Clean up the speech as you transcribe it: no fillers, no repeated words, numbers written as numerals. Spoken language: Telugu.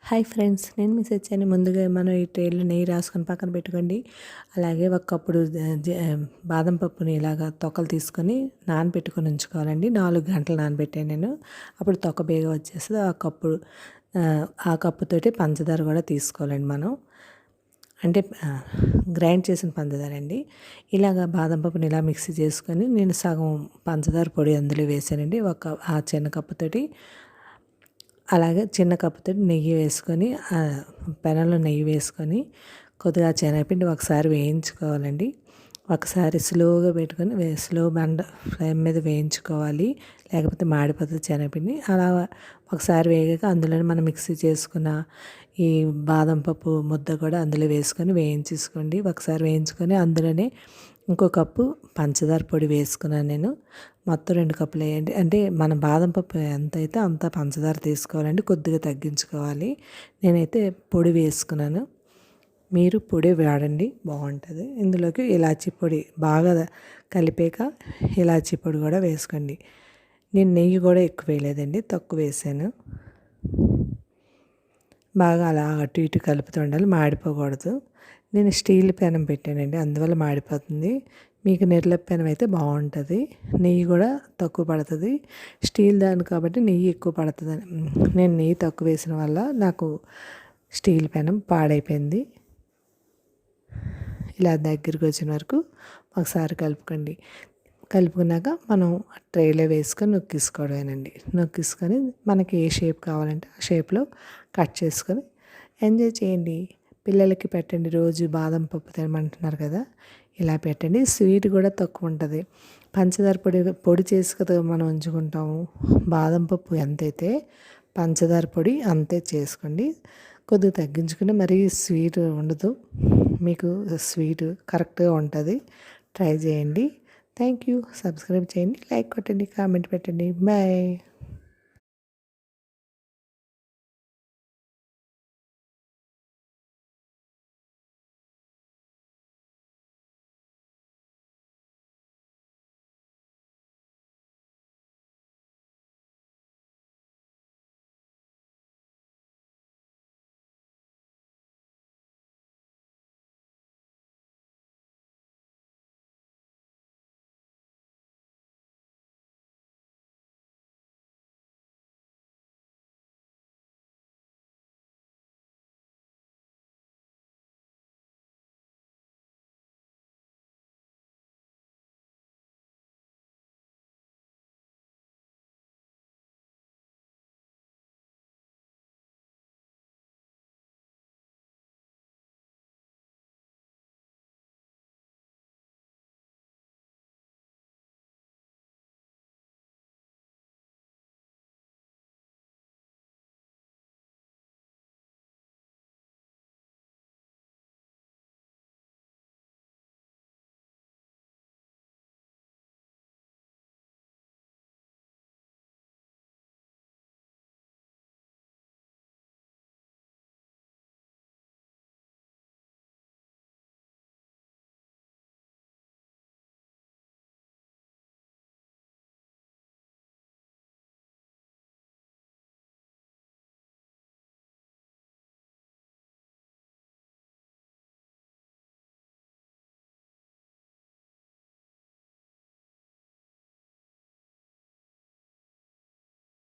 హాయ్ ఫ్రెండ్స్, నేను మీ సత్యాని. ముందుగా మనం ఈ ట్రేలో నెయ్యి రాసుకొని పక్కన పెట్టుకోండి. అలాగే ఒక కప్పుడు బాదం పప్పుని ఇలాగా తొక్కలు తీసుకొని నానబెట్టుకొని ఉంచుకోవాలండి. 4 గంటలు నానబెట్టాను నేను. అప్పుడు తొక్క బేగా వచ్చేస్తుంది. ఆ కప్పుతోటి పంచదార కూడా తీసుకోవాలండి మనం. అంటే గ్రైండ్ చేసిన పంచదార అండి. ఇలాగ బాదం పప్పుని ఇలా మిక్సీ చేసుకొని నేను సగం పంచదార పొడి అందులో వేసానండి. ఆ చిన్న కప్పుతోటి. అలాగే చిన్న కప్పుతో నెయ్యి వేసుకొని పెనంలో నెయ్యి వేసుకొని కొద్దిగా శనగపిండి ఒకసారి వేయించుకోవాలండి. ఒకసారి స్లోగా పెట్టుకొని స్లో ఫ్లేమ్ మీద వేయించుకోవాలి, లేకపోతే మాడిపోతుంది శనగపిండి. అలా ఒకసారి వేగాక అందులోనే మనం మిక్సీ చేసుకున్న ఈ బాదం పప్పు ముద్ద కూడా అందులో వేసుకొని వేయించేసుకోండి. ఒకసారి వేయించుకొని అందులోనే ఇంకో కప్పు పంచదార పొడి వేసుకున్నాను నేను. మొత్తం 2 కప్పులు వేయండి. అంటే మన బాదం పప్పు ఎంత అయితే అంత పంచదార తీసుకోవాలండి, కొద్దిగా తగ్గించుకోవాలి. నేనైతే పొడి వేసుకున్నాను. మీరు పొడి వాడండి, బాగుంటుంది. ఇందులోకి ఇలాచీ పొడి బాగా కలిపాక ఇలాచీ పొడి కూడా వేసుకోండి. నేను నెయ్యి కూడా ఎక్కువ వేయలేదండి, తక్కువ వేసాను. బాగా అలా అటు ఇటు కలుపుతూ ఉండాలి, మాడిపోకూడదు. నేను స్టీల్ పెనం పెట్టానండి, అందువల్ల మాడిపోతుంది. మీకు నిర్లప్ పెనం అయితే బాగుంటుంది, నెయ్యి కూడా తక్కువ పడుతుంది. స్టీల్ దాని కాబట్టి నెయ్యి ఎక్కువ పడుతుంది. నేను నెయ్యి తక్కువ వేసిన వల్ల నాకు స్టీల్ పెనం పాడైపోయింది. ఇలా దగ్గరికి వచ్చిన వరకు ఒకసారి కలుపుకోండి. కలుపుకున్నాక మనం ట్రేలో వేసుకొని నొక్కేసుకోవడమేనండి. నొక్కేసుకొని మనకి ఏ షేప్ కావాలంటే ఆ షేప్లో కట్ చేసుకొని ఎంజాయ్ చేయండి. పిల్లలకి పెట్టండి. రోజు బాదం పప్పు తినమంటున్నారు కదా, ఇలా పెట్టండి. స్వీట్ కూడా తక్కువ ఉంటుంది. పంచదార పొడి చేసి కదా మనం ఉంచుకుంటాము. బాదం పప్పు ఎంతైతే పంచదార పొడి అంతే చేసుకోండి. కొద్దిగా తగ్గించుకుని మరీ స్వీట్ ఉండదు, మీకు స్వీట్ కరెక్ట్గా ఉంటుంది. ట్రై చేయండి. Thank you. సబ్స్క్రైబ్ చేయండి, లైక్ కొట్టండి, కామెంట్ పెట్టండి. బాయ్.